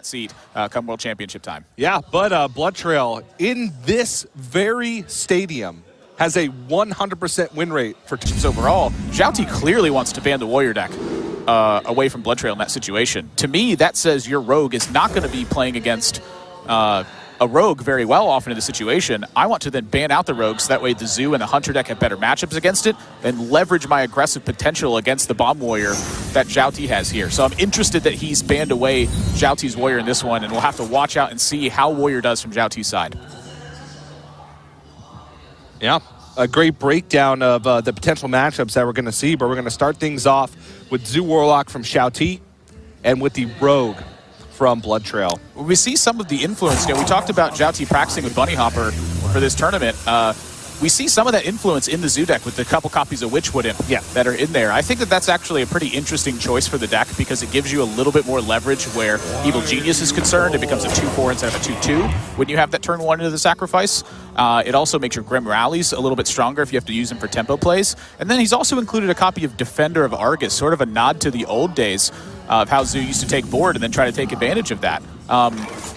that seat come World Championship time. Yeah, but BloodTrail in this very stadium has a 100% win rate for overall. XiaoT clearly wants to ban the Warrior deck away from BloodTrail in that situation. To me, that says your Rogue is not going to be playing against a Rogue very well often in the situation. I want to then ban out the Rogue so that way the Zoo and the Hunter deck have better matchups against it and leverage my aggressive potential against the Bomb Warrior that XiaoT has here. So I'm interested that he's banned away XiaoT's Warrior in this one, and we'll have to watch out and see how Warrior does from XiaoT's side. Yeah, a great breakdown of the potential matchups that we're going to see, but we're going to start things off with Zoo Warlock from XiaoT and with the Rogue from BloodTrail. We see some of the influence. You know, we talked about XiaoT practicing with Bunny Hopper for this tournament. We see some of that influence in the Zoo deck with the couple copies of Witchwood Imp that are in there. I think that that's actually a pretty interesting choice for the deck because it gives you a little bit more leverage where Evil Genius is concerned. It becomes a 2-4 instead of a 2-2 when you have that turn 1 into the sacrifice. It also makes your Grim Rallies a little bit stronger if you have to use them for tempo plays. And then he's also included a copy of Defender of Argus, sort of a nod to the old days of how Zoo used to take board and then try to take advantage of that.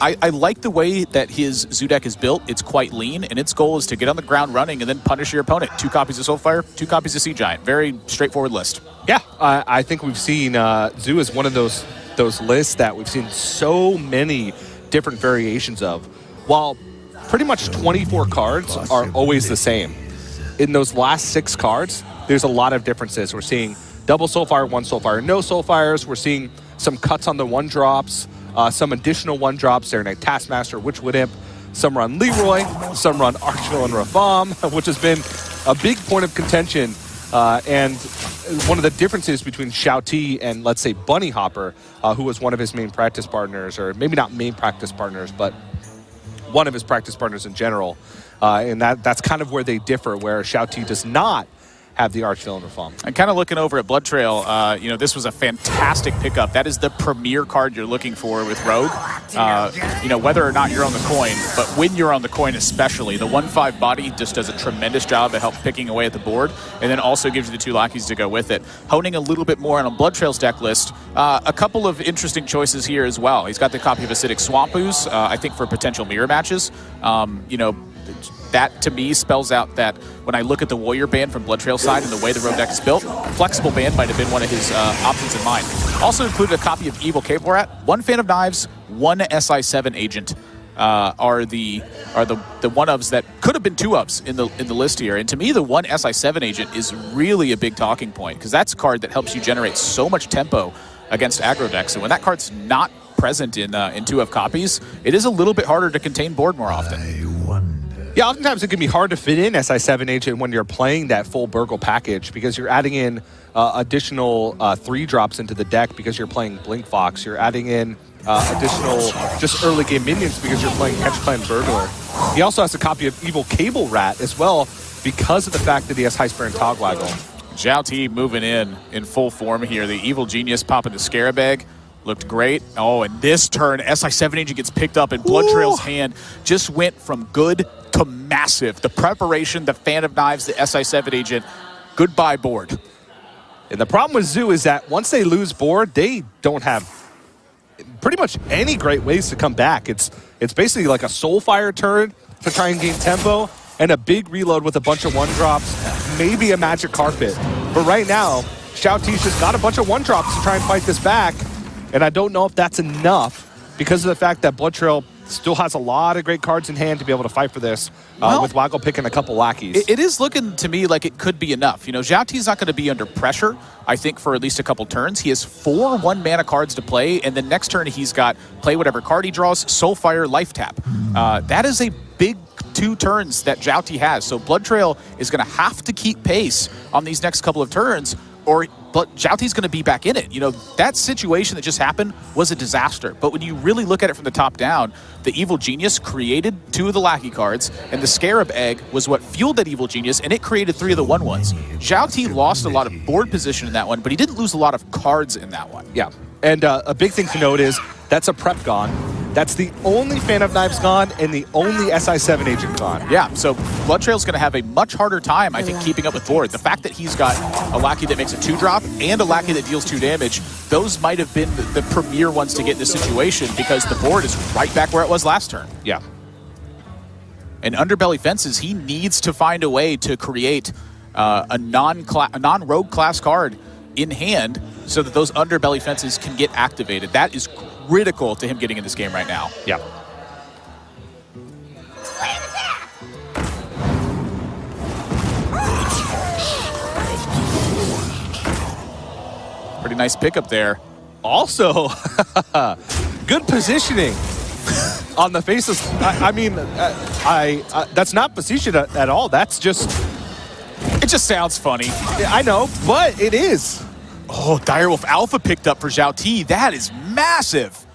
I like the way that his Zoo deck is built. It's quite lean, and its goal is to get on the ground running and then punish your opponent. 2 copies of Soulfire, 2 copies of Sea Giant. Very straightforward list. Yeah, I think we've seen Zoo as one of those lists that we've seen so many different variations of. While pretty much 24 cards are always the same, in those last 6 cards, there's a lot of differences. We're seeing double Soulfire, 1 Soulfire, no Soulfires. We're seeing some cuts on the 1-drops. Some additional 1-drops, Serenade Taskmaster, Witchwood Imp. Some run Leroy, some run Archville and Rafam, which has been a big point of contention. And one of the differences between XiaoT and, let's say, Bunny Hopper, who was one of his main practice partners, or maybe not main practice partners, but one of his practice partners in general. And that's kind of where they differ, where XiaoT does not have the Archville and Rafam. And kind of looking over at BloodTrail, you know, this was a fantastic pickup. That is the premier card you're looking for with Rogue. You know, whether or not you're on the coin, but when you're on the coin especially, the 1/5 body just does a tremendous job of help picking away at the board, and then also gives you the 2 lackeys to go with it. Honing a little bit more on BloodTrail's deck list, a couple of interesting choices here as well. He's got the copy of Acidic Swamp Ooze, I think for potential mirror matches. You know, that to me spells out that when I look at the Warrior band from BloodTrail's side and the way the Rogue deck is built, flexible band might have been one of his options in mind. Also included a copy of Evil Cable Rat, 1 Fan of Knives, 1 SI7 agent are the 1-ofs that could have been 2-ofs in the list here. And to me, the 1 SI7 agent is really a big talking point because that's a card that helps you generate so much tempo against aggro decks. And when that card's not present in 2-of copies, it is a little bit harder to contain board more often. Yeah, oftentimes it can be hard to fit in SI7 agent when you're playing that full Burgle package because you're adding in additional 3-drops into the deck because you're playing Blink Fox. You're adding in additional just early game minions because you're playing Catch Clan Burglar. He also has a copy of Evil Cable Rat as well because of the fact that he has Heist Baron Togwaggle. XiaoT moving in full form here. The Evil Genius popping the Scarab Egg. Looked great. Oh, and this turn, SI7 agent gets picked up, and BloodTrail's hand just went from good to massive. The preparation, the Fan of Knives, the SI7 agent, goodbye board. And the problem with Zoo is that once they lose board, they don't have pretty much any great ways to come back. It's basically like a Soulfire turn to try and gain tempo, and a big reload with a bunch of 1-drops, maybe a Magic Carpet. But right now, XiaoT's just got a bunch of 1-drops to try and fight this back. And I don't know if that's enough because of the fact that BloodTrail still has a lot of great cards in hand to be able to fight for this with Waggle picking a couple lackeys. It is looking to me like it could be enough. You know, XiaoT's not going to be under pressure, I think, for at least a couple turns. He has 4 1-mana cards to play, and then next turn he's got play whatever card he draws, Soulfire, Life Tap. That is a big 2 turns that XiaoT has. So BloodTrail is going to have to keep pace on these next couple of turns, but XiaoT's going to be back in it. You know, that situation that just happened was a disaster. But when you really look at it from the top down, the Evil Genius created 2 of the lackey cards, and the Scarab Egg was what fueled that Evil Genius, and it created 3 of the 1/1s. XiaoT lost a lot of board position in that one, but he didn't lose a lot of cards in that one. Yeah, and a big thing to note is that's a prep gone. That's the only Fan of Knives gone and the only SI7 agent gone. Yeah, so BloodTrail's going to have a much harder time, I think, keeping up with board. The fact that he's got a Lackey that makes a 2-drop and a Lackey that deals 2 damage, those might have been the premier ones to get in this situation because the board is right back where it was last turn. Yeah. And Underbelly Fences, he needs to find a way to create a non-rogue class card in hand so that those Underbelly Fences can get activated. That is critical to him getting in this game right now. Yeah. Pretty nice pickup there. Also, good positioning on the faces. I mean, that's not position at all. That's just... It just sounds funny. I know, but it is. Oh, Direwolf Alpha picked up for XiaoT. That is massive.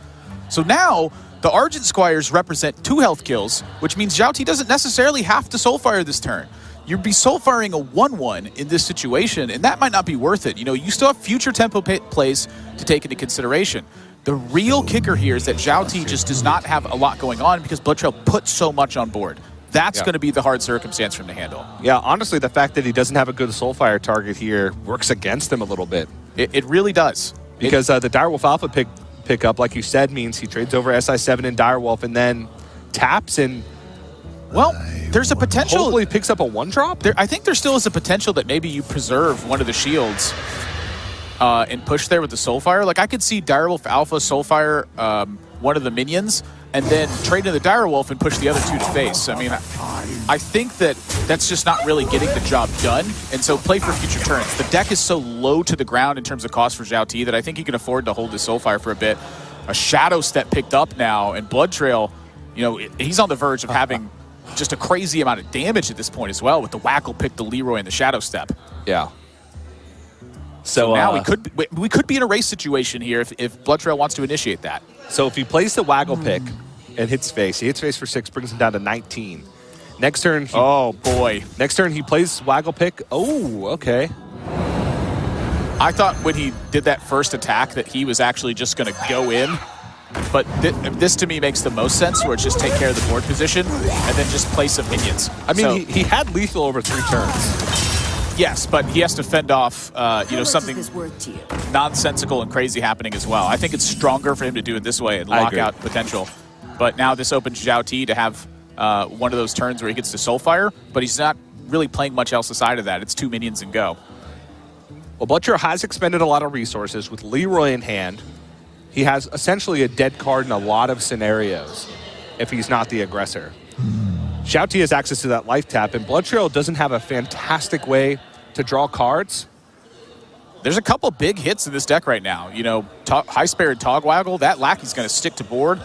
So now the Argent Squires represent 2 health kills, which means XiaoT doesn't necessarily have to Soulfire this turn. You'd be Soulfiring a 1-1 in this situation, and that might not be worth it. You know, you still have future tempo plays to take into consideration. The real kicker here is that XiaoT just does not have a lot going on because BloodTrail put so much on board. That's going to be the hard circumstance for him to handle. Yeah, honestly, the fact that he doesn't have a good Soulfire target here works against him a little bit. It really does. Because the Direwolf Alpha pickup, like you said, means he trades over SI7 and Direwolf and then taps and... Well, there's a potential... Hopefully picks up a 1-drop? I think there still is a potential that maybe you preserve one of the shields and push there with the Soulfire. Like, I could see Direwolf Alpha Soulfire one of the minions and then trade in the Direwolf and push the other 2 to face. I mean, I think that that's just not really getting the job done, and so play for future turns. The deck is so low to the ground in terms of cost for XiaoT that I think he can afford to hold his Soulfire for a bit. A Shadow Step picked up now, and BloodTrail, you know, he's on the verge of having just a crazy amount of damage at this point as well with the Waggle pick, the Leroy, and the Shadow Step. Yeah. So now we could be in a race situation here if BloodTrail wants to initiate that. So if he plays the Waggle pick and hits face, he hits face for 6, brings him down to 19. Next turn, Next turn he plays Waggle pick. Oh, okay. I thought when he did that first attack that he was actually just going to go in, but this to me makes the most sense, where it's just take care of the board position and then just play some minions. I mean, he had lethal over 3 turns. Yes, but he has to fend off, you know, something nonsensical and crazy happening as well. I think it's stronger for him to do it this way and lock out potential. But now this opens XiaoT to have one of those turns where he gets to Soulfire, but he's not really playing much else aside of that. It's 2 minions and go. Well, BloodTrail has expended a lot of resources with Leroy in hand. He has essentially a dead card in a lot of scenarios if he's not the aggressor. XiaoT has access to that life tap, and BloodTrail doesn't have a fantastic way to draw cards. There's a couple big hits in this deck right now. You know, High Spirit Togwaggle, that Lackey's going to stick to board.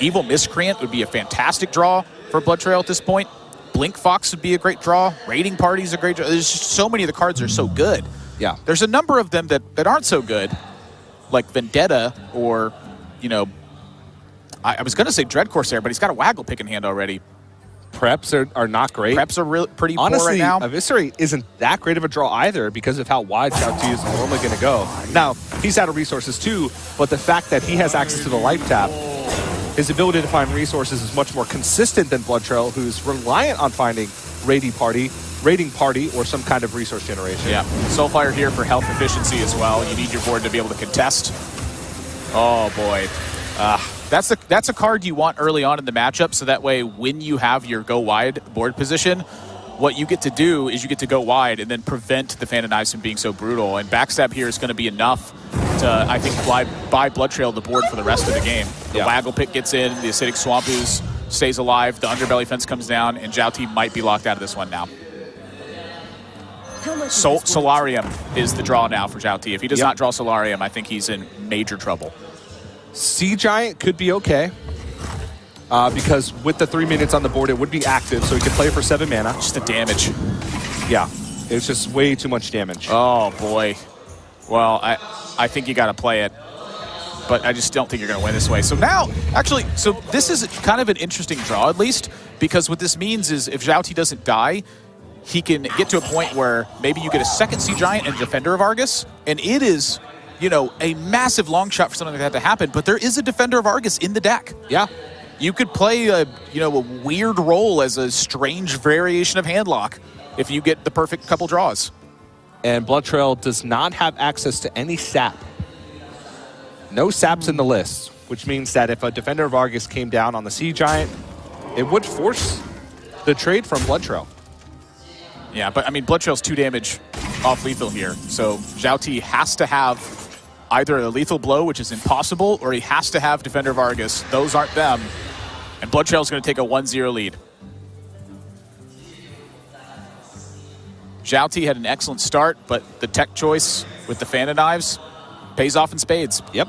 Evil Miscreant would be a fantastic draw for BloodTrail at this point. Blink Fox would be a great draw. Raiding Party's a great draw. There's just so many of the cards are so good. Yeah. There's a number of them that aren't so good, like Vendetta or, you know, I was going to say Dread Corsair, but he's got a Waggle pick in hand already. Preps are not great. Preps are pretty honestly, poor right now. Eviscerate isn't that great of a draw either because of how wide XiaoT is normally going to go. Now, he's out of resources too, but the fact that he has access to the life tap, his ability to find resources is much more consistent than BloodTrail, who's reliant on finding Raiding Party, or some kind of resource generation. Yeah, Soulfire here for health efficiency as well. You need your board to be able to contest. Oh boy. That's a card you want early on in the matchup, so that way when you have your go wide board position, what you get to do is you get to go wide and then prevent the Fan of Knives from being so brutal. And Backstab here is going to be enough to, I think, buy BloodTrail the board for the rest of the game. The Waggle pick gets in, the Acidic Swamp Ooze stays alive, the Underbelly Fence comes down, and XiaoT might be locked out of this one now. Solarium is the draw now for XiaoT. If he does not draw Solarium, I think he's in major trouble. Sea Giant could be okay. Because with the 3 minutes on the board, it would be active, so he could play for 7 mana. Just the damage. Yeah, it's just way too much damage. Oh, boy. Well, I think you got to play it, but I just don't think you're going to win this way. So now, actually, so this is kind of an interesting draw, at least, because what this means is if XiaoT doesn't die, he can get to a point where maybe you get a second Sea Giant and Defender of Argus, and it is you know, a massive long shot for something like that to happen, but there is a Defender of Argus in the deck. Yeah. You could play a weird role as a strange variation of Handlock if you get the perfect couple draws. And BloodTrail does not have access to any sap. No saps in the list, which means that if a Defender of Argus came down on the Sea Giant, it would force the trade from BloodTrail. Yeah, but I mean, BloodTrail's 2 damage off lethal here, so XiaoT has to have either a lethal blow, which is impossible, or he has to have Defender of Argus. Those aren't them. And BloodTrail's going to take a 1-0 lead. XiaoT had an excellent start, but the tech choice with the Fan of Knives pays off in spades. Yep.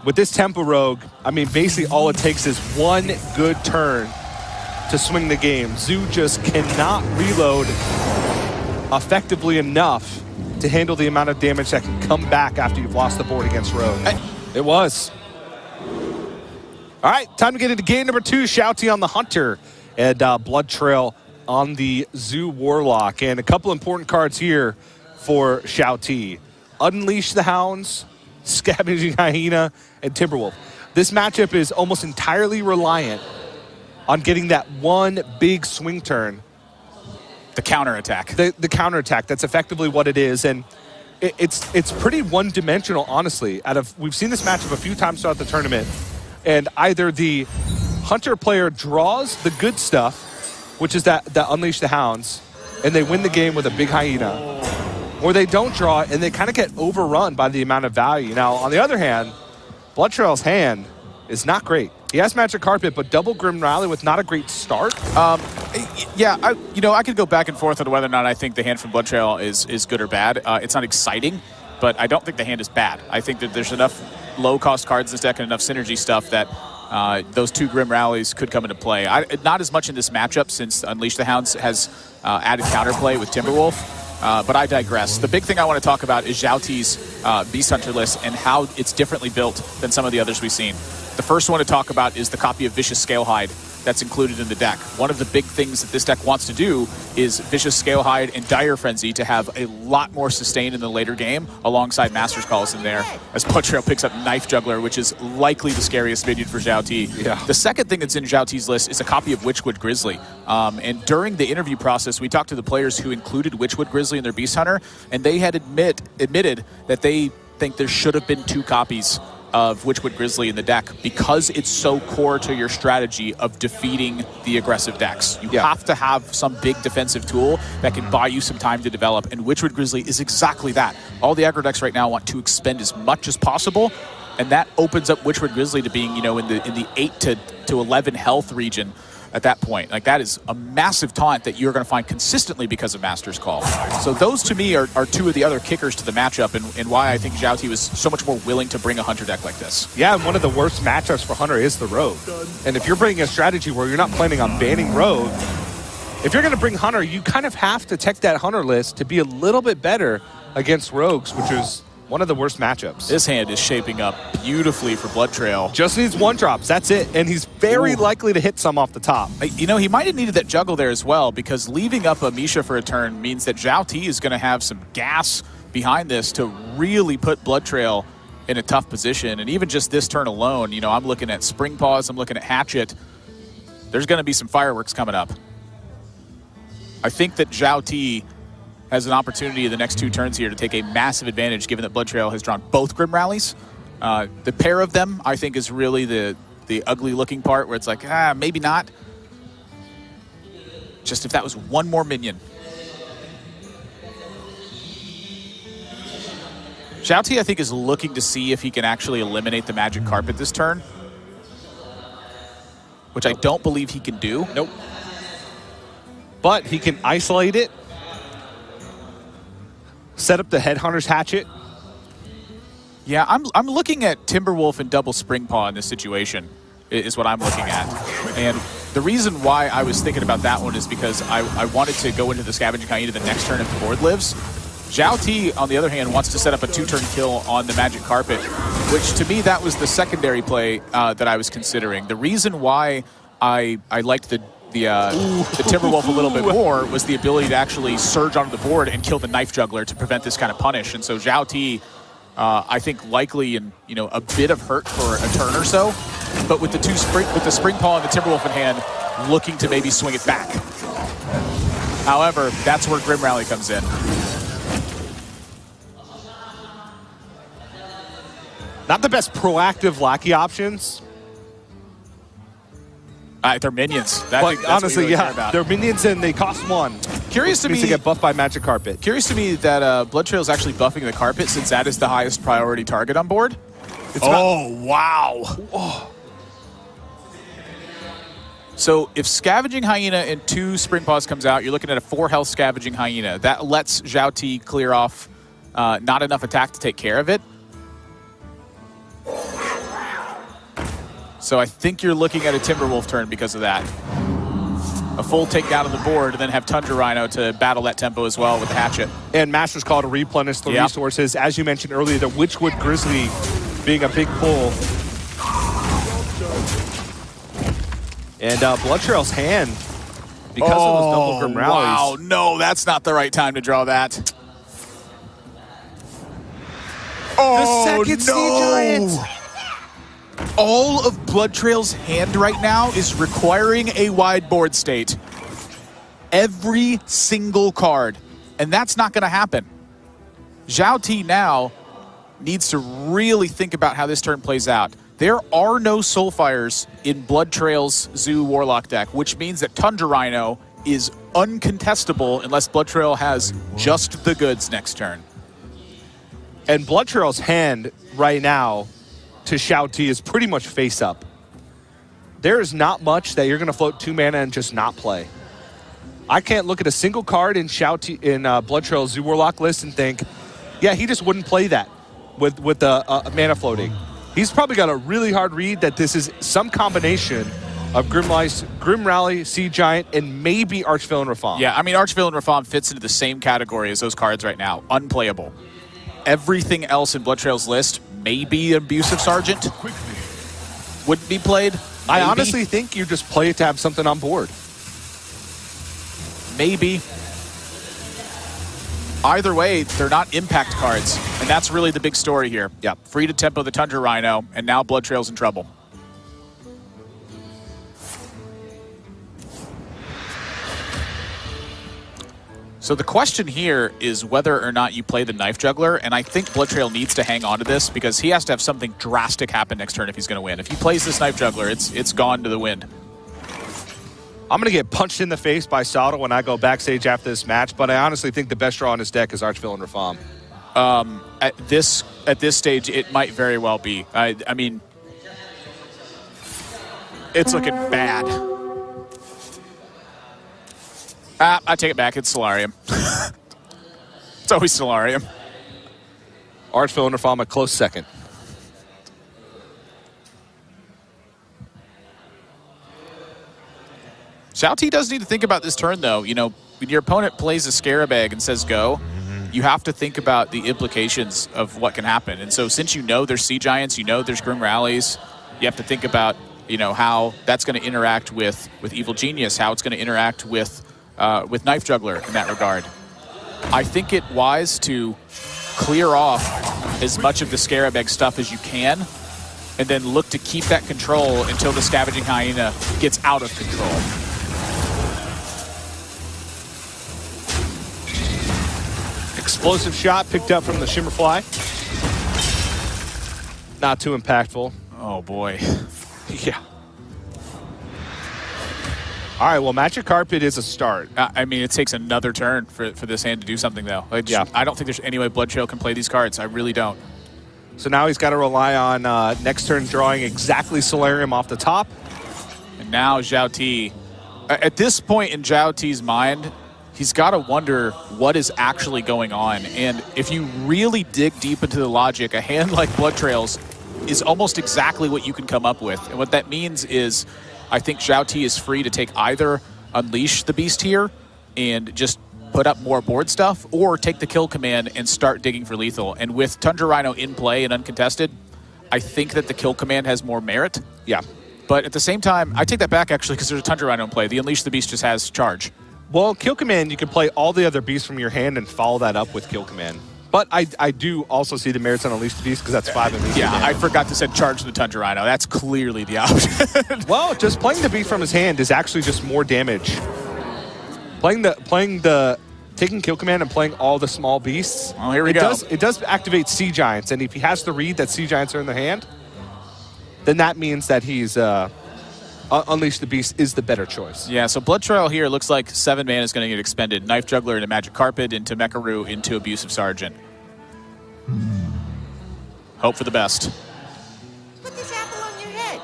With this Tempo Rogue, I mean, basically all it takes is one good turn to swing the game. Xu just cannot reload effectively enough to handle the amount of damage that can come back after you've lost the board against Rogue. It was. All right, time to get into game number 2. XiaoT on the Hunter and BloodTrail on the Xu Warlock. And a couple important cards here for XiaoT. Unleash the Hounds, Scavenging Hyena, and Timberwolf. This matchup is almost entirely reliant on getting that one big swing turn. The counterattack. The counterattack, that's effectively what it is. And it's pretty one-dimensional, honestly. We've seen this matchup a few times throughout the tournament. And either the Hunter player draws the good stuff, which is that Unleash the Hounds, and they win the game with a big Hyena, or they don't draw it and they kind of get overrun by the amount of value. Now, on the other hand, BloodTrail's hand is not great. He has Magic Carpet, but double Grim Rally with not a great start. Yeah, I could go back and forth on whether or not I think the hand from BloodTrail is good or bad. It's not exciting, but I don't think the hand is bad. I think that there's enough low-cost cards in this deck and enough synergy stuff that those 2 Grim Rallies could come into play. Not as much in this matchup since Unleash the Hounds has added counterplay with Timberwolf, but I digress. The big thing I want to talk about is XiaoT's Beast Hunter list and how it's differently built than some of the others we've seen. The first one to talk about is the copy of Vicious Scalehide that's included in the deck. One of the big things that this deck wants to do is Vicious Scalehide and Dire Frenzy to have a lot more sustain in the later game alongside Master's Calls in there, as BloodTrail picks up Knife Juggler, which is likely the scariest minion for XiaoT. Yeah. The second thing that's in XiaoT's list is a copy of Witchwood Grizzly. And during the interview process, we talked to the players who included Witchwood Grizzly in their Beast Hunter, and they had admitted that they think there should have been 2 copies of Witchwood Grizzly in the deck because it's so core to your strategy of defeating the aggressive decks. You have to have some big defensive tool that can buy you some time to develop, and Witchwood Grizzly is exactly that. All the aggro decks right now want to expend as much as possible, and that opens up Witchwood Grizzly to being, in the 8 to 11 health region at that point. Like, that is a massive taunt that you're going to find consistently because of Master's Call. So those, to me, are 2 of the other kickers to the matchup and why I think XiaoT was so much more willing to bring a Hunter deck like this. Yeah, and one of the worst matchups for Hunter is the Rogue. And if you're bringing a strategy where you're not planning on banning Rogue, if you're going to bring Hunter, you kind of have to tech that Hunter list to be a little bit better against Rogues, which is one of the worst matchups. This hand is shaping up beautifully for BloodTrail. Just needs 1-drops, that's it. And he's very likely to hit some off the top. He might have needed that juggle there as well, because leaving up a Misha for a turn means that XiaoT is going to have some gas behind this to really put BloodTrail in a tough position. And even just this turn alone, I'm looking at Spring Paws, I'm looking at Hatchet. There's going to be some fireworks coming up. I think that XiaoT has an opportunity in the next 2 turns here to take a massive advantage, given that BloodTrail has drawn both Grim Rallies. The pair of them, I think, is really the ugly-looking part, where it's like, maybe not. Just if that was one more minion. XiaoT, I think, is looking to see if he can actually eliminate the Magic Carpet this turn, which I don't believe he can do. Nope. But he can isolate it, set up the Headhunter's Hatchet. Yeah, I'm looking at Timberwolf and double Spring Paw in this situation, is what I'm looking at. And the reason why I was thinking about that one is because I wanted to go into the Scavenging Hyena the next turn if the board lives. XiaoT, on the liked hand, wants to set up a 2-turn kill on the Magic Carpet, which to me, that was the secondary play that I was considering. The reason why I liked the Timberwolf a little bit more was the ability to actually surge onto the board and kill the Knife Juggler to prevent this kind of punish. And so XiaoT, I think likely in a bit of hurt for a turn or so, but with the Spring Paw and the Timberwolf in hand, looking to maybe swing it back. However, that's where Grim Rally comes in. Not the best proactive lackey options. They're minions. But honestly, yeah, they're minions and they cost 1. Curious to me to get buffed by Magic Carpet. Curious to me that BloodTrail is actually buffing the carpet since that is the highest priority target on board. Wow. Oh. So if Scavenging Hyena and 2 Spring Paws comes out, you're looking at a 4 health Scavenging Hyena. That lets XiaoT clear off not enough attack to take care of it. So I think you're looking at a Timberwolf turn because of that. A full takedown of the board, and then have Tundra Rhino to battle that tempo as well with the Hatchet. And Master's Call to replenish the resources. As you mentioned earlier, the Witchwood Grizzly being a big pull. And BloodTrail's hand, because of those double Grim Rallies. Wow, no, that's not the right time to draw that. The second Sea Giant! All of BloodTrail's hand right now is requiring a wide board state. Every single card. And that's not going to happen. XiaoT now needs to really think about how this turn plays out. There are no Soulfires in BloodTrail's Zoo Warlock deck, which means that Tundra Rhino is uncontestable unless BloodTrail has just the goods next turn. And BloodTrail's hand right now to XiaoT is pretty much face up. There is not much that you're going to float 2 mana and just not play. I can't look at a single card in XiaoT in BloodTrail's Zoo Warlock list and think, yeah, he just wouldn't play that with the mana floating. He's probably got a really hard read that this is some combination of Grim Rally, Sea Giant, and maybe Archvillain Rafam. Yeah, I mean, Archvillain Rafam fits into the same category as those cards right now. Unplayable. Everything else in BloodTrail's list, maybe Abusive Sergeant, wouldn't be played. Maybe. I honestly think you just play it to have something on board. Maybe. Either way, they're not impact cards, and that's really the big story here. Yep. Free to tempo the Tundra Rhino, and now BloodTrail's in trouble. So the question here is whether or not you play the Knife Juggler, and I think BloodTrail needs to hang on to this because he has to have something drastic happen next turn if he's going to win. If he plays this Knife Juggler, it's gone to the wind. I'm going to get punched in the face by Sato when I go backstage after this match, but I honestly think the best draw on his deck is Archvillain Rafam. At this stage, it might very well be. I mean, it's looking bad. I take it back. It's Solarium. It's always Solarium. Archvillain Rafam a close second. XiaoT does need to think about this turn, though. You know, when your opponent plays a Scarab Egg and says go, you have to think about the implications of what can happen. And so since you know there's Sea Giants, you know there's Grim Rallies, you have to think about, you know, how that's going to interact with Evil Genius, how it's going to interact with Knife Juggler in that regard. I think it wise to clear off as much of the Scarab Egg stuff as you can, and then look to keep that control until the Scavenging Hyena gets out of control. Explosive shot picked up from the Shimmerfly. Not too impactful. Oh boy. Yeah. All right, well, Magic Carpet is a start. I mean, it takes another turn for this hand to do something, though. Yeah. I don't think there's any way BloodTrail can play these cards. I really don't. So now he's got to rely on next turn drawing exactly Solarium off the top. And now XiaoT. At this point in XiaoT's mind, he's got to wonder what is actually going on. And if you really dig deep into the logic, a hand like BloodTrail's is almost exactly what you can come up with. And what that means is I think XiaoT is free to take either Unleash the Beast here and just put up more board stuff, or take the kill command and start digging for lethal. And with Tundra Rhino in play and uncontested, I think that the kill command has more merit. Yeah. But at the same time, I take that back, actually, because there's a Tundra Rhino in play. The Unleash the Beast just has charge. Well, Kill Command, you can play all the other beasts from your hand and follow that up with Kill Command. But I do also see the merits on Unleash the Beast because that's 5 immediate Yeah, damage. I forgot to set charge to the Tundra Rhino. That's clearly the option. Well, just playing the beast from his hand is actually just more damage. Taking Kill Command and playing all the small beasts. Oh, here we go. It does activate Sea Giants, and if he has to read that Sea Giants are in the hand, then that means that he's Unleash the Beast is the better choice. Yeah, so BloodTrail here looks like 7 mana is going to get expended. Knife Juggler into Magic Carpet, into Mecharoo, into Abusive Sergeant. Hope for the best. Put this apple on your head.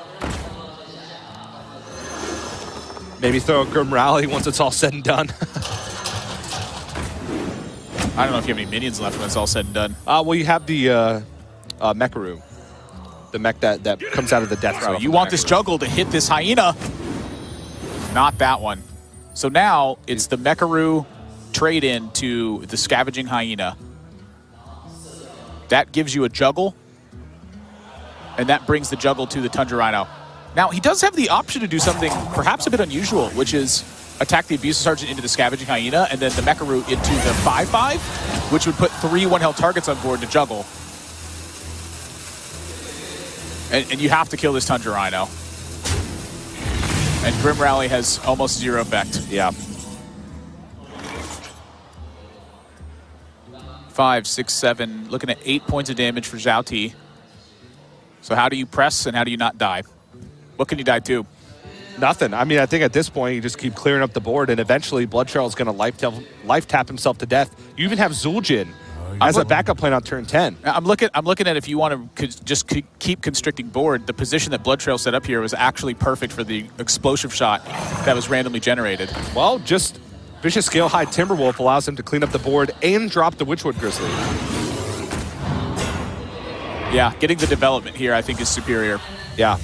Maybe throw a Grim Rally once it's all said and done. I don't know if you have any minions left when it's all said and done. Well, you have the Mecharoo. The mech that comes out of the death So row. you want this juggle to hit this hyena. Not that one. So now it's the Mecharoo trade-in to the Scavenging Hyena. That gives you a juggle. And that brings the juggle to the Tundra Rhino. Now, he does have the option to do something perhaps a bit unusual, which is attack the Abusive Sergeant into the Scavenging Hyena and then the Mecharoo into the 5/5, which would put 3 1-health targets on board to juggle. And you have to kill this Tundra Rhino. And Grim Rally has almost 0 effect. Yeah. 5, 6, 7, looking at 8 points of damage for XiaoT. So how do you press and how do you not die? What can you die to? Nothing. I mean, I think at this point, you just keep clearing up the board, and eventually BloodTrail is going to life tap himself to death. You even have Zul'jin as a backup plan on turn 10. I'm looking at if you want to just keep constricting board, the position that BloodTrail set up here was actually perfect for the explosive shot that was randomly generated. Well, just Vicious Scalehide Timberwolf allows him to clean up the board and drop the Witchwood Grizzly. Yeah, getting the development here I think is superior. Yeah.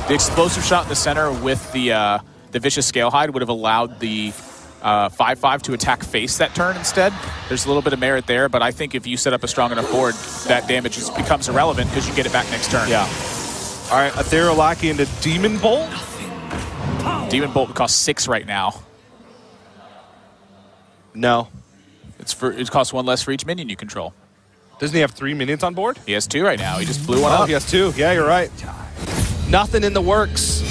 The explosive shot in the center with the Vicious Scalehide would have allowed the 5/5 to attack face that turn instead. There's a little bit of merit there, but I think if you set up a strong enough board, that damage becomes irrelevant because you get it back next turn. Yeah. All right, Ethereal Lackey into Demon Bolt. Demon Bolt would cost 6 right now. No. It costs 1 less for each minion you control. Doesn't he have 3 minions on board? He has 2 right now. He just blew one Oh, up. he has 2. Yeah, you're right. Nothing in the works.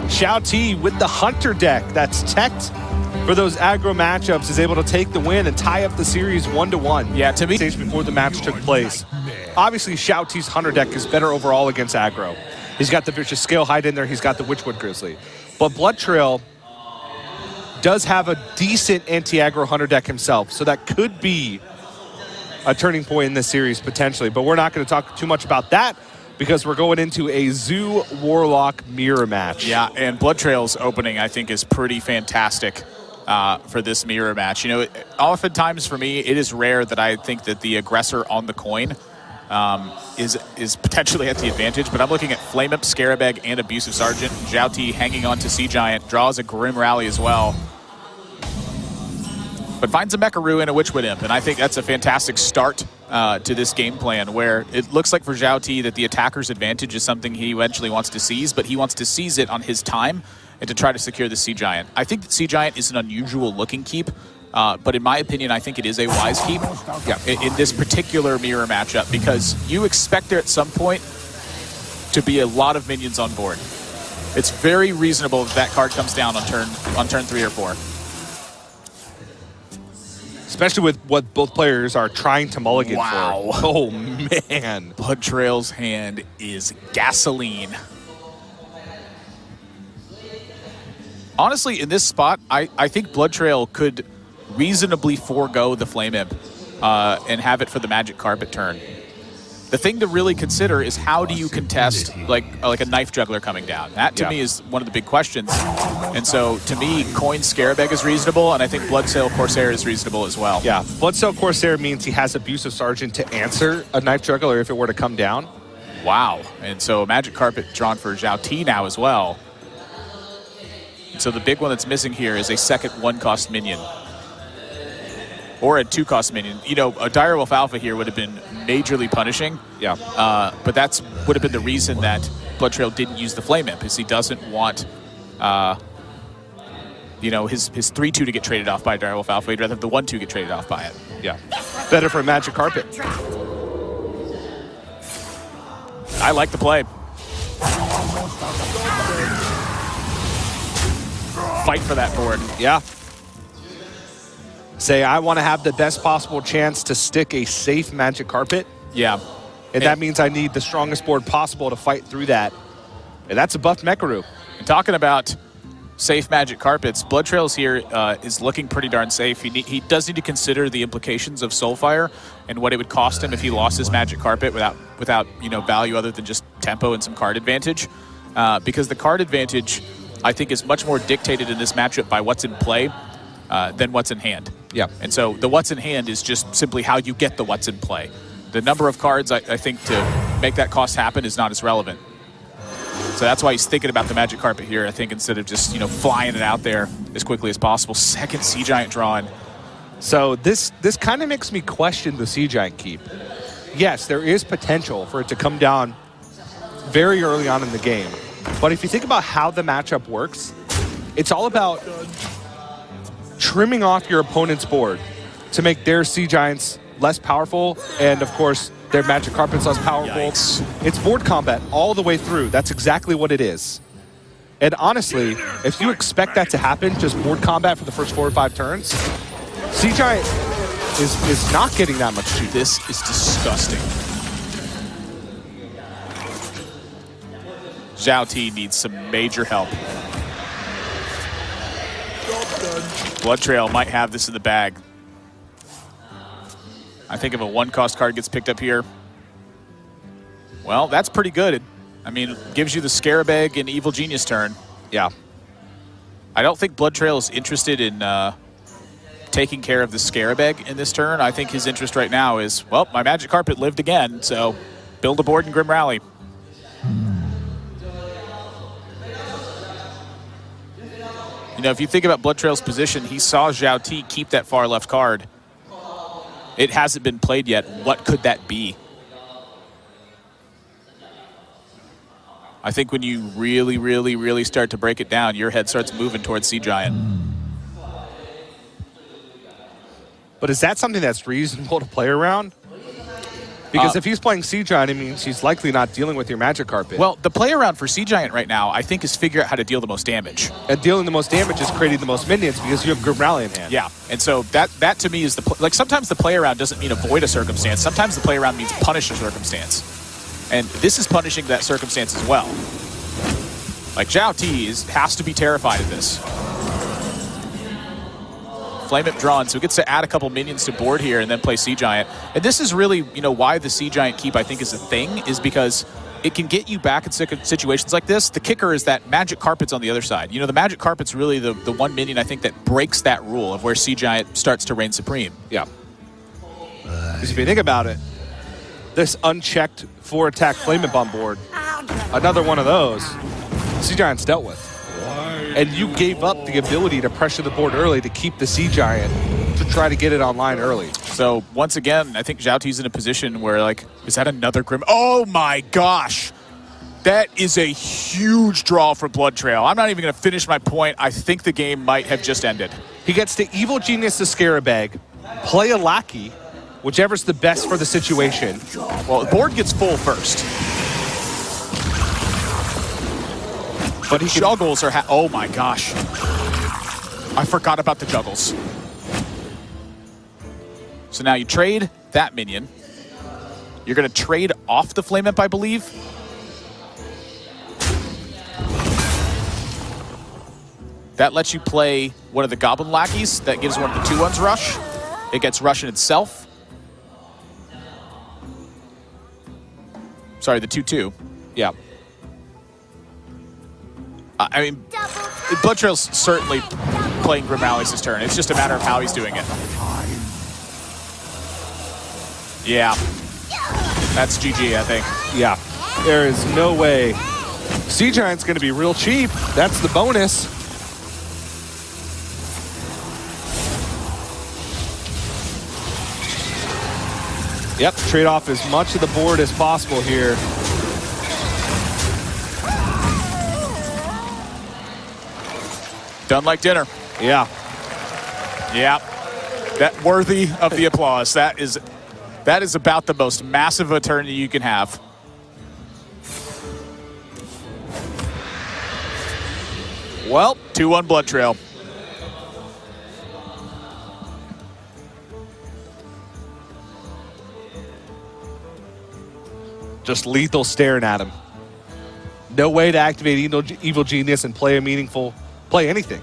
XiaoT with the Hunter deck that's teched for those aggro matchups is able to take the win and tie up the series 1-1. Yeah, to me, Stage before the match took place. Obviously, XiaoT's Hunter deck is better overall against aggro. He's got the Vicious Scalehide in there. He's got the Witchwood Grizzly. But BloodTrail does have a decent anti-aggro Hunter deck himself, so that could be a turning point in this series potentially. But we're not going to talk too much about that because we're going into a Zoo Warlock mirror match. Yeah, and BloodTrail's opening, I think, is pretty fantastic for this mirror match. You know, oftentimes for me, it is rare that I think that the aggressor on the coin is potentially at the advantage, but I'm looking at Flame Imp, Scarabag, and Abusive Sergeant. XiaoT hanging on to Sea Giant, draws a Grim Rally as well. But finds a Mecharoo and a Witchwood Imp, and I think that's a fantastic start to this game plan, where it looks like for XiaoT that the attacker's advantage is something he eventually wants to seize, but he wants to seize it on his time and to try to secure the Sea Giant. I think that Sea Giant is an unusual looking keep, but in my opinion, I think it is a wise keep in this particular mirror matchup, because you expect there at some point to be a lot of minions on board. It's very reasonable if that card comes down on turn 3 or 4. Especially with what both players are trying to mulligan Wow. for. Oh, man. BloodTrail's hand is gasoline. Honestly, in this spot, I think BloodTrail could reasonably forego the Flame Imp and have it for the Magic Carpet turn. The thing to really consider is how do you contest like a Knife Juggler coming down? That to me is one of the big questions. And so to me, Coin Scarabag is reasonable, and I think Bloodsail Corsair is reasonable as well. Yeah, Bloodsail Corsair means he has Abusive Sergeant to answer a Knife Juggler if it were to come down. Wow. And so Magic Carpet drawn for XiaoT now as well. And so the big one that's missing here is a second 1-cost minion. or a 2-cost minion. You know, a Direwolf Alpha here would have been majorly punishing. Yeah. But that's would have been the reason that BloodTrail didn't use the Flame Imp, is he doesn't want, you know, his 3-2 to get traded off by a Direwolf Alpha. He'd rather have the 1-2 get traded off by it. Yeah. Better for a Magic Carpet. I like the play. Fight for that board. Yeah. Say, I want to have the best possible chance to stick a safe Magic Carpet. Yeah. And that means I need the strongest board possible to fight through that. And that's a buffed Mekaru. And talking about safe Magic Carpets, BloodTrails here is looking pretty darn safe. He does need to consider the implications of Soulfire and what it would cost him if he lost his Magic Carpet without you know, value other than just tempo and some card advantage. Because the card advantage, I think, is much more dictated in this matchup by what's in play than what's in hand. Yeah. And so the what's in hand is just simply how you get the what's in play. The number of cards, I think, to make that cost happen is not as relevant. So that's why he's thinking about the Magic Carpet here, I think, instead of just, you know, flying it out there as quickly as possible. Second Sea Giant drawn. So this kind of makes me question the Sea Giant keep. Yes, there is potential for it to come down very early on in the game. But if you think about how the matchup works, it's all about trimming off your opponent's board to make their Sea Giants less powerful, and of course, their Magic Carpet's less powerful. Yikes. It's board combat all the way through. That's exactly what it is. And honestly, if you expect that to happen, just board combat for the first 4 or 5 turns, Sea Giant is not getting that much cheap. This is disgusting. XiaoT needs some major help. BloodTrail might have this in the bag. I think if a 1-cost card gets picked up here, well, that's pretty good. I mean, it gives you the Scarab Egg and Evil Genius turn. Yeah. I don't think BloodTrail is interested in taking care of the Scarab Egg in this turn. I think his interest right now is, well, my Magic Carpet lived again, so build a board in Grim Rally. You know, if you think about BloodTrail's position, he saw XiaoT keep that far left card. It hasn't been played yet. What could that be? I think when you really, really, really start to break it down, your head starts moving towards Sea Giant. But is that something that's reasonable to play around? Because if he's playing Sea Giant, it means he's likely not dealing with your Magic Carpet. Well, the play around for Sea Giant right now, I think, is figure out how to deal the most damage. And dealing the most damage is creating the most minions because you have Grim Rally in hand. Yeah, and so that to me is the like. Sometimes the play around doesn't mean avoid a circumstance. Sometimes the play around means punish a circumstance, and this is punishing that circumstance as well. Like XiaoT has to be terrified of this. Flame Imp drawn, so he gets to add a couple minions to board here and then play Sea Giant. And this is really, you know, why the Sea Giant keep, I think, is a thing, is because it can get you back in situations like this. The kicker is that Magic Carpet's on the other side. You know, the Magic Carpet's really the one minion, I think, that breaks that rule of where Sea Giant starts to reign supreme. Yeah. Because if you think about it, this unchecked 4-attack Flame Imp on board, another one of those, Sea Giant's dealt with. And you gave up the ability to pressure the board early to keep the Sea Giant to try to get it online early. So once again, I think XiaoT's in a position where, like, is that another Grim? Oh my gosh! That is a huge draw for BloodTrail. I'm not even going to finish my point. I think the game might have just ended. He gets to Evil Genius the Scarab Egg, play a Lackey, whichever's the best for the situation. Well, the board gets full first. But he juggles are oh my gosh. I forgot about the juggles. So now you trade that minion. You're going to trade off the Flame Imp, I believe. That lets you play one of the Goblin Lackeys. That gives one of the 2/1s rush. It gets rush in itself. Sorry, the 2/2. Yeah. I mean, BloodTrail's certainly playing Grim Rally's this turn. It's just a matter of how he's doing it. Yeah. That's GG, I think. Yeah. There is no way. Sea Giant's going to be real cheap. That's the bonus. Yep, trade off as much of the board as possible here. Done like dinner. Yeah. Yeah. That worthy of the applause. That is about the most massive a turn that you can have. Well, 2-1 BloodTrail. just lethal staring at him. No way to activate Evil Genius and play anything.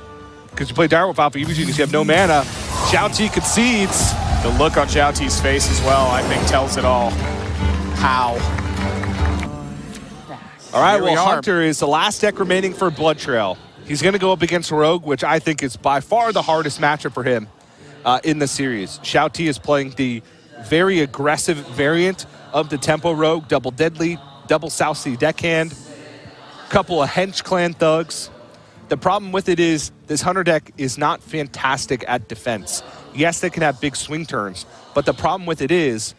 Because you play Direwolf Alpha Evil Genius, you have no mana. XiaoT concedes. The look on XiaoT's face as well, I think, tells it all. How? All right, Here we well, are. Hunter is the last deck remaining for BloodTrail. He's going to go up against Rogue, which I think is by far the hardest matchup for him in the series. XiaoT is playing the very aggressive variant of the Tempo Rogue, double Deadly, double South Sea Deckhand, couple of Hench Clan Thugs. The problem with it is this Hunter deck is not fantastic at defense. Yes, they can have big swing turns, but the problem with it is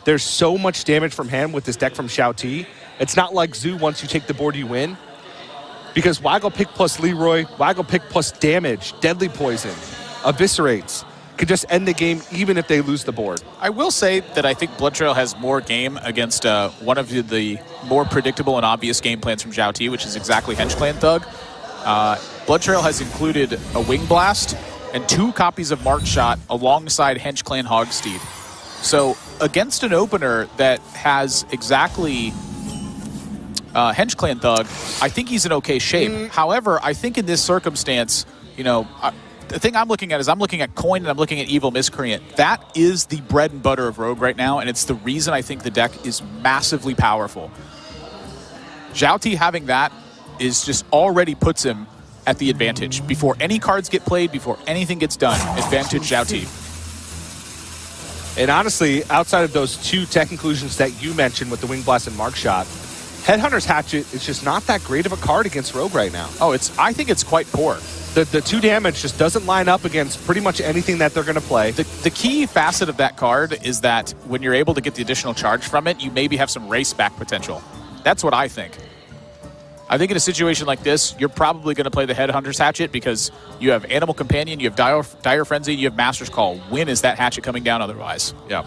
there's so much damage from hand with this deck from XiaoT. It's not like Zoo, once you take the board, you win. Because Waggle Pick plus Leroy, Waggle Pick plus damage, Deadly Poison, Eviscerates, could just end the game even if they lose the board. I will say that I think BloodTrail has more game against one of the more predictable and obvious game plans from XiaoT, which is exactly Hench Clan Thug. BloodTrail has included a Wing Blast and 2 copies of Mark Shot alongside Hench Clan Hogsteed. So against an opener that has exactly Hench Clan Thug, I think he's in okay shape. However, I think in this circumstance, you know, the thing I'm looking at is I'm looking at Coin and I'm looking at Evil Miscreant. That is the bread and butter of Rogue right now, and it's the reason I think the deck is massively powerful. XiaoT having that is just already puts him at the advantage. Before any cards get played, before anything gets done, advantage XiaoT. And honestly, outside of those 2 tech conclusions that you mentioned with the Wing Blast and Mark Shot, Headhunter's Hatchet is just not that great of a card against Rogue right now. Oh, I think it's quite poor. The 2 damage just doesn't line up against pretty much anything that they're going to play. The key facet of that card is that when you're able to get the additional charge from it, you maybe have some race back potential. That's what I think. I think in a situation like this, you're probably going to play the Headhunter's Hatchet because you have Animal Companion, you have Dire Frenzy, you have Master's Call. When is that Hatchet coming down otherwise? Yeah.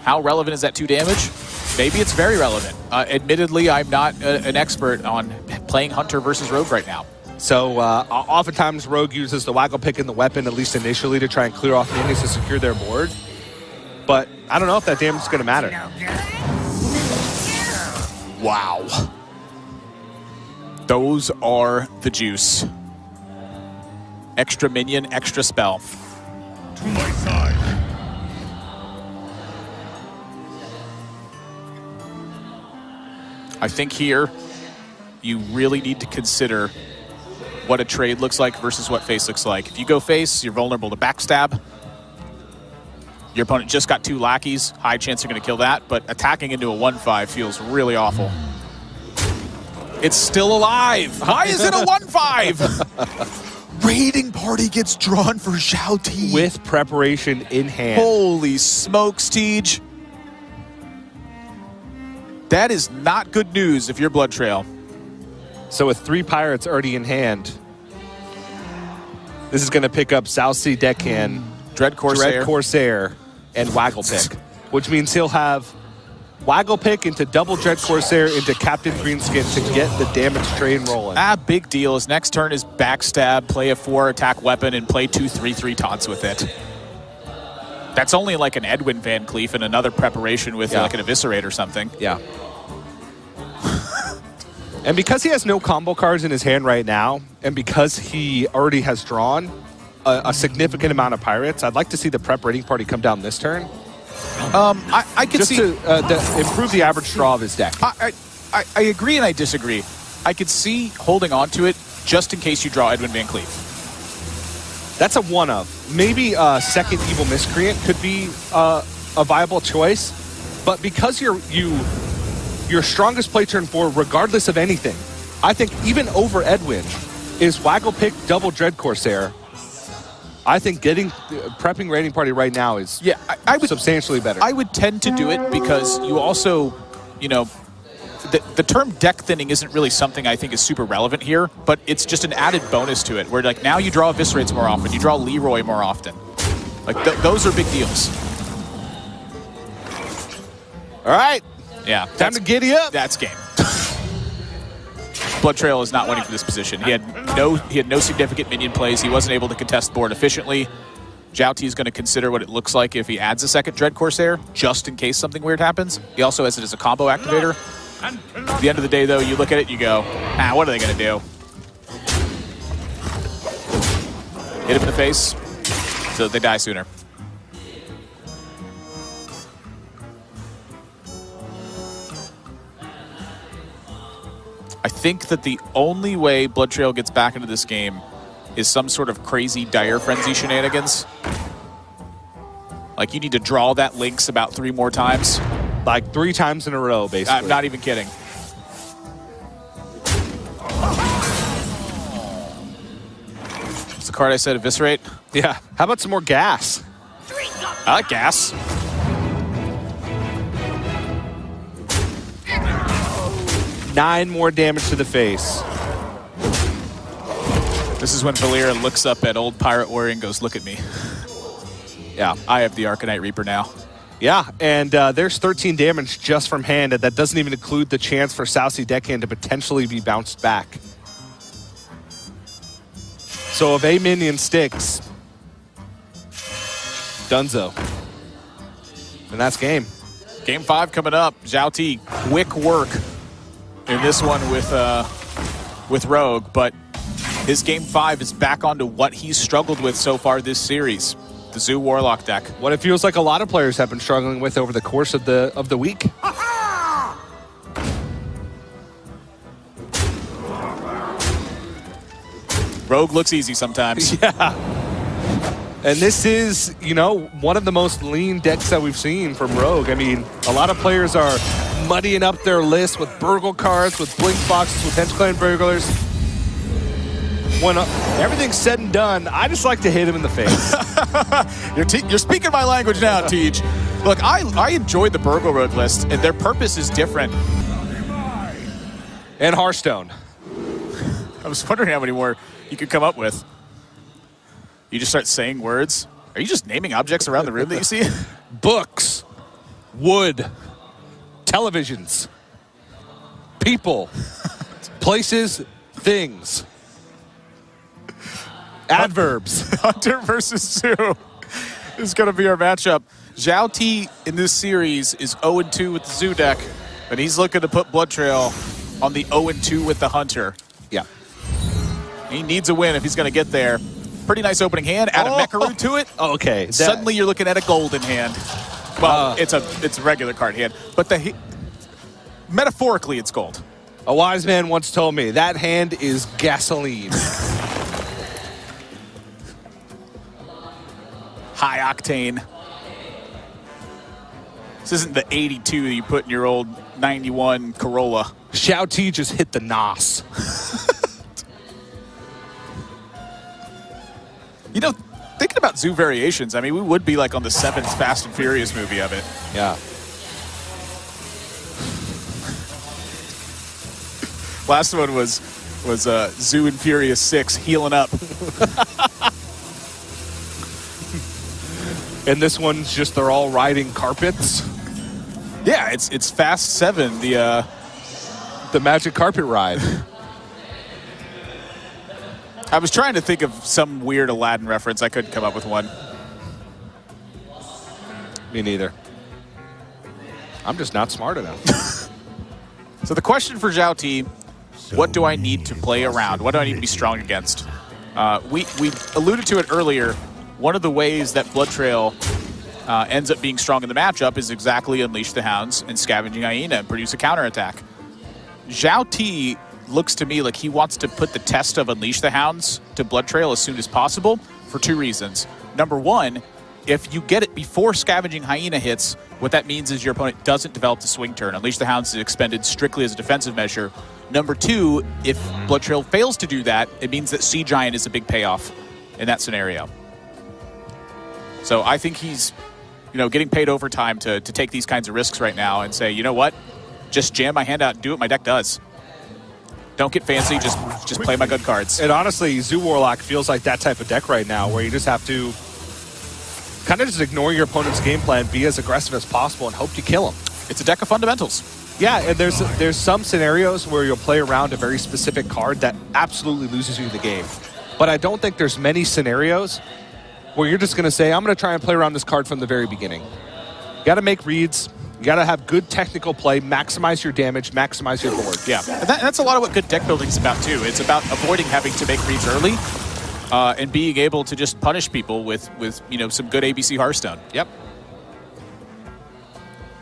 How relevant is that 2 damage? Maybe it's very relevant. Admittedly, I'm not an expert on playing Hunter versus Rogue right now. So oftentimes Rogue uses the Waggle Pick and the weapon, at least initially, to try and clear off minions to secure their board. But I don't know if that damage is going to matter. Wow. Those are the juice. Extra minion, extra spell. To my side. I think here you really need to consider what a trade looks like versus what face looks like. If you go face, you're vulnerable to backstab. Your opponent just got 2 lackeys. High chance you're going to kill that, but attacking into a 1-5 feels really awful. It's still alive. Why is it a 1-5? Raiding party gets drawn for XiaoT. With preparation in hand. Holy smokes, Tej. That is not good news if you're BloodTrail. So with 3 Pirates already in hand, this is going to pick up South Sea Deckhand, Dread Corsair, and Waggle Pick, which means he'll have Waggle Pick into double Dread Corsair into Captain Greenskin to get the damage train rolling. Big deal. His next turn is backstab, play a 4 attack weapon, and play 2 3/3 taunts with it. That's only like an Edwin Van Cleef and another preparation with like an Eviscerate or something. Yeah. And because he has no combo cards in his hand right now, and because he already has drawn a significant amount of Pirates, I'd like to see the prep raiding party come down this turn. I could just see to improve the average draw of his deck. I agree and I disagree. I could see holding on to it just in case you draw Edwin Van Cleef. That's a one of. Maybe a second Evil Miscreant could be a viable choice, but because your strongest play turn 4, regardless of anything, I think even over Edwin, is Waggle Pick double Dread Corsair I think prepping Raiding Party right now is I would substantially better. I would tend to do it because you also, you know, the term deck thinning isn't really something I think is super relevant here, but it's just an added bonus to it where like now you draw Eviscerates more often, you draw Leroy more often. Like those are big deals. All right. Yeah. Time to giddy up. That's game. BloodTrail is not winning from this position. He had no significant minion plays. He wasn't able to contest the board efficiently. XiaoT is going to consider what it looks like if he adds a second Dread Corsair, just in case something weird happens. He also has it as a combo activator. At the end of the day, though, you look at it and you go, what are they going to do? Hit him in the face, so they die sooner. I think that the only way BloodTrail gets back into this game is some sort of crazy Dire Frenzy shenanigans. Like, you need to draw that Lynx about 3 more times. Like 3 times in a row, basically. I'm not even kidding. What's the card I said, Eviscerate? Yeah. How about some more gas? I like gas. Nine more damage to the face. This is when Valyria looks up at old Pirate Warrior and goes, look at me. Yeah. I have the Arcanite Reaper now. Yeah, and there's 13 damage just from hand, and that doesn't even include the chance for Saucy Deckhand to potentially be bounced back. So if a minion sticks, dunzo. And that's game. Game 5 coming up. XiaoT, quick work in this one with Rogue, but his Game 5 is back onto what he's struggled with so far this series. The Zoo Warlock deck. What it feels like a lot of players have been struggling with over the course of the week. Rogue looks easy sometimes. Yeah. And this is, you know, one of the most lean decks that we've seen from Rogue. I mean, a lot of players are muddying up their list with Burgle cards, with Blink Boxes, with Henchclan Burglars. When everything's said and done, I just like to hit him in the face. You're speaking my language now, Tej. Look, I enjoyed the Burgle Road list, and their purpose is different. And Hearthstone. I was wondering how many more you could come up with. You just start saying words? Are you just naming objects around the room that you see? Books, wood, televisions, people, places, things. Adverbs. Hunter versus Zoo is going to be our matchup. XiaoT in this series is 0-2 with the Zoo deck, and he's looking to put BloodTrail on the 0-2 with the Hunter. Yeah. He needs a win if he's going to get there. Pretty nice opening hand. Add a Mecharoo to it. Okay. Suddenly you're looking at a golden hand. Well, it's a regular card hand, but metaphorically it's gold. A wise man once told me that hand is gasoline. High octane. This isn't the 82 that you put in your old 91 Corolla. XiaoT just hit the NOS. You know, thinking about Zoo variations, I mean, we would be like on the 7th Fast and Furious movie of it. Yeah. Last one was Zoo and Furious 6, healing up. And this one's just they're all riding carpets. Yeah, it's Fast 7, the magic carpet ride. I was trying to think of some weird Aladdin reference. I couldn't come up with one. Me neither. I'm just not smart enough. So the question for XiaoT, what do I need to play around? What do I need to be strong against? We alluded to it earlier. One of the ways that BloodTrail ends up being strong in the matchup is exactly Unleash the Hounds and Scavenging Hyena and produce a counterattack. XiaoT looks to me like he wants to put the test of Unleash the Hounds to BloodTrail as soon as possible for 2 reasons. Number 1, if you get it before Scavenging Hyena hits, what that means is your opponent doesn't develop the swing turn. Unleash the Hounds is expended strictly as a defensive measure. Number 2, if BloodTrail fails to do that, it means that Sea Giant is a big payoff in that scenario. So I think he's, getting paid overtime to take these kinds of risks right now and say, you know what, just jam my hand out and do what my deck does. Don't get fancy, just play my good cards. And honestly, Zoo Warlock feels like that type of deck right now, where you just have to kind of just ignore your opponent's game plan, be as aggressive as possible, and hope you kill him. It's a deck of fundamentals. Yeah, and there's some scenarios where you'll play around a very specific card that absolutely loses you the game. But I don't think there's many scenarios where you're just going to say, I'm going to try and play around this card from the very beginning. You got to make reads. You got to have good technical play, maximize your damage, maximize your board. Yeah, and that's a lot of what good deck building is about, too. It's about avoiding having to make reads early and being able to just punish people with some good ABC Hearthstone. Yep.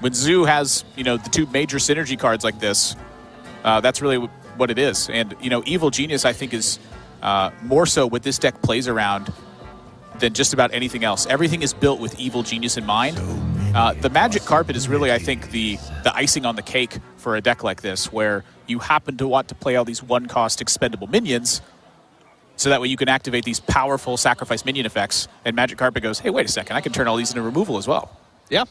When Zoo has, the two major synergy cards like this, that's really what it is. And, Evil Genius, I think, is more so what this deck plays around than just about anything else. Everything is built with Evil Genius in mind. The Magic Carpet is really, I think, the icing on the cake for a deck like this, where you happen to want to play all these one-cost expendable minions, so that way you can activate these powerful sacrifice minion effects, and Magic Carpet goes, hey, wait a second, I can turn all these into removal as well. Yeah.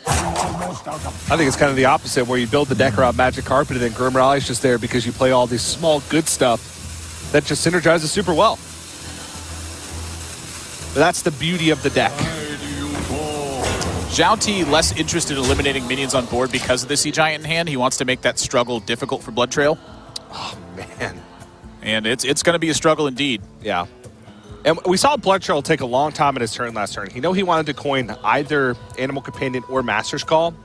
I think it's kind of the opposite, where you build the deck around Magic Carpet, and then Grim Rally is just there because you play all these small good stuff that just synergizes super well. But that's the beauty of the deck. XiaoT less interested in eliminating minions on board because of the Sea Giant in hand. He wants to make that struggle difficult for BloodTrail. Oh, man. And it's going to be a struggle indeed. Yeah. And we saw BloodTrail take a long time in his turn last turn. He wanted to coin either Animal Companion or Master's Call,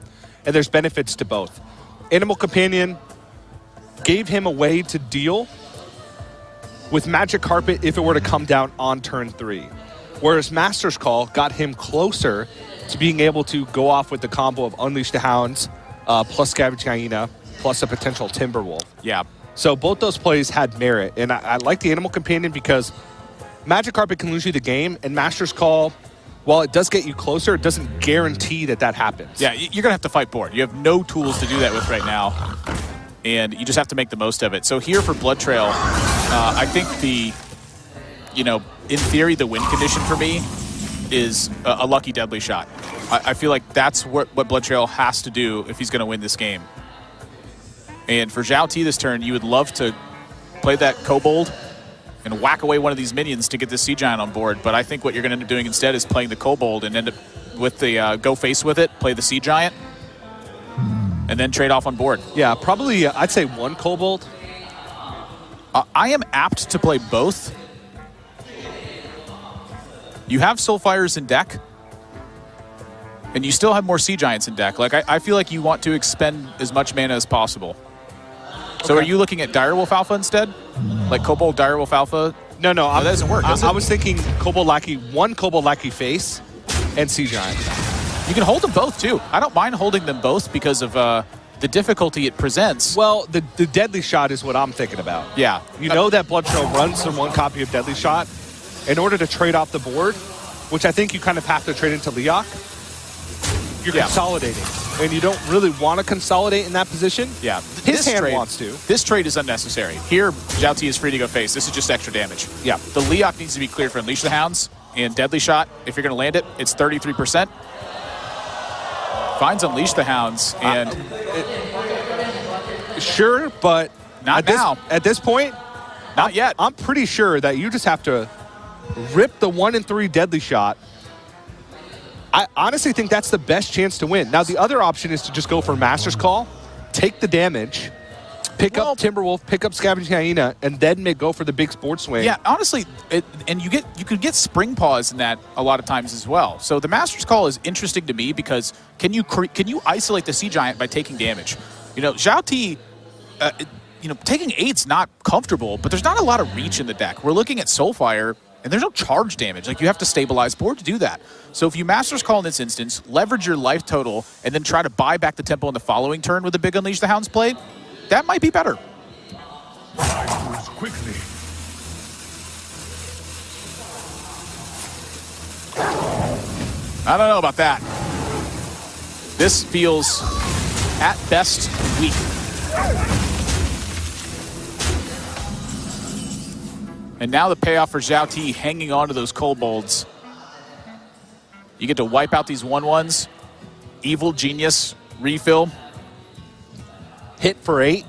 and there's benefits to both. Animal Companion gave him a way to deal with Magic Carpet if it were to come down on turn 3. Whereas Master's Call got him closer to being able to go off with the combo of Unleash the Hounds, plus Scavenging Hyena, plus a potential Timberwolf. Yeah. So both those plays had merit, and I like the Animal Companion because Magic Carpet can lose you the game, and Master's Call, while it does get you closer, it doesn't guarantee that happens. Yeah, you're going to have to fight board. You have no tools to do that with right now, and you just have to make the most of it. So here for BloodTrail, I think in theory, the win condition for me is a lucky deadly shot. I feel like that's what BloodTrail has to do if he's going to win this game. And for XiaoT this turn, you would love to play that Kobold and whack away one of these minions to get this Sea Giant on board. But I think what you're going to end up doing instead is playing the Kobold and end up with the go face with it, play the Sea Giant, and then trade off on board. Yeah, probably I'd say one Kobold. I am apt to play both. You have Soulfires in deck, and you still have more Sea Giants in deck. Like I feel like you want to expend as much mana as possible. So Okay. are you looking at Direwolf Alpha instead? Like Kobold Direwolf Alpha? No, that doesn't work, does I it? was thinking Kobold Lackey, one Kobold Lackey face, and Sea Giant. You can hold them both, too. I don't mind holding them both because of the difficulty it presents. Well, the Deadly Shot is what I'm thinking about. Yeah. You know that BloodTrail runs from one copy of Deadly Shot. In order to trade off the board, which I think you kind of have to trade into Leok, you're consolidating. And you don't really want to consolidate in that position. Yeah. His hand wants to. This trade is unnecessary. Here, XiaoT is free to go face. This is just extra damage. Yeah. The Leok needs to be clear for Unleash the Hounds and Deadly Shot. If you're going to land it, it's 33%. Finds Unleash the Hounds, and sure, but not now. At this point, Not yet. I'm pretty sure that you just have to rip the 1 and 3 Deadly Shot. I honestly think that's the best chance to win. Now, the other option is to just go for Master's Call, take the damage, pick up Timberwolf, pick up Scavenging Hyena, and then go for the big sports swing. Yeah, honestly, and you could get Spring Paws in that a lot of times as well. So the Master's Call is interesting to me because can you isolate the Sea Giant by taking damage? XiaoT, taking 8's not comfortable, but there's not a lot of reach in the deck. We're looking at Soulfire, and there's no charge damage. Like, you have to stabilize board to do that. So if you Master's Call in this instance, leverage your life total, and then try to buy back the tempo in the following turn with a big Unleash the Hounds play, that might be better. Time moves quickly. I don't know about that. This feels, at best, weak. And now the payoff for XiaoT hanging on to those Kobolds You get to wipe out these 1/1s. Evil Genius refill. Hit for 8.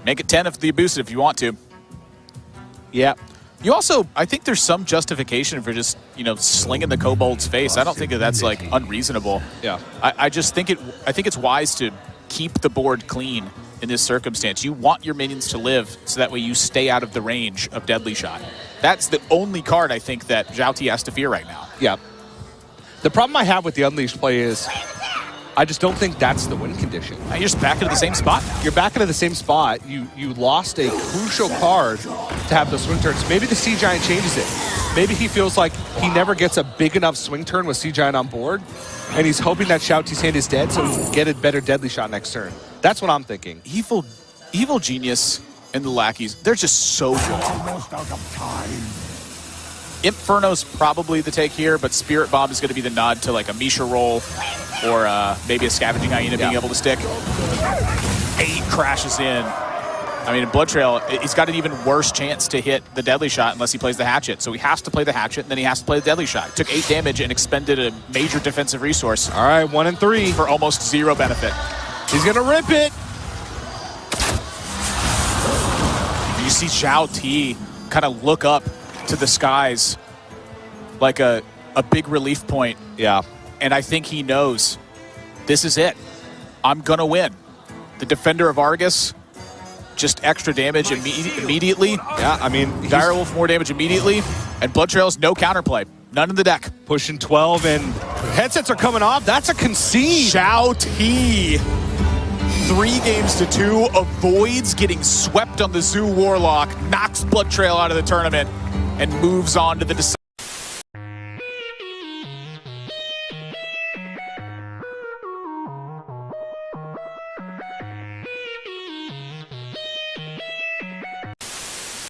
Make it 10 if the abusive if you want to. Yeah. You also, I think there's some justification for just, slinging the kobold's face. I don't think that that's like unreasonable. Yeah. I just think it's wise to keep the board clean in this circumstance. You want your minions to live so that way you stay out of the range of Deadly Shot. That's the only card I think that XiaoT has to fear right now. Yeah. The problem I have with the Unleashed play is I just don't think that's the win condition. Now you're just back into the same spot now. You're back into the same spot. You lost a crucial card to have the swing turns. Maybe the Sea Giant changes it. Maybe he feels like he never gets a big enough swing turn with Sea Giant on board, and he's hoping that XiaoT's hand is dead so he can get a better Deadly Shot next turn. That's what I'm thinking. Evil Genius and the lackeys, they're just so good. Almost out of time. Inferno's probably the take here, but Spirit Bomb is going to be the nod to like a Misha roll or maybe a Scavenging Hyena being able to stick. 8 crashes in. I mean, in BloodTrail, he's got an even worse chance to hit the Deadly Shot unless he plays the Hatchet. So he has to play the Hatchet, and then he has to play the Deadly Shot. Took 8 damage and expended a major defensive resource. All right, 1 and 3. For almost 0 benefit. He's going to rip it. You see XiaoT kind of look up to the skies like a big relief point. Yeah. And I think he knows this is it. I'm going to win. The Defender of Argus, just extra damage immediately. Yeah, I mean, Direwolf, more damage immediately. And BloodTrail's no counterplay. None in the deck. pushing 12, and headsets are coming off. That's a concede. XiaoT. 3 games to 2, avoids getting swept on the Zoo Warlock, knocks BloodTrail out of the tournament, and moves on to the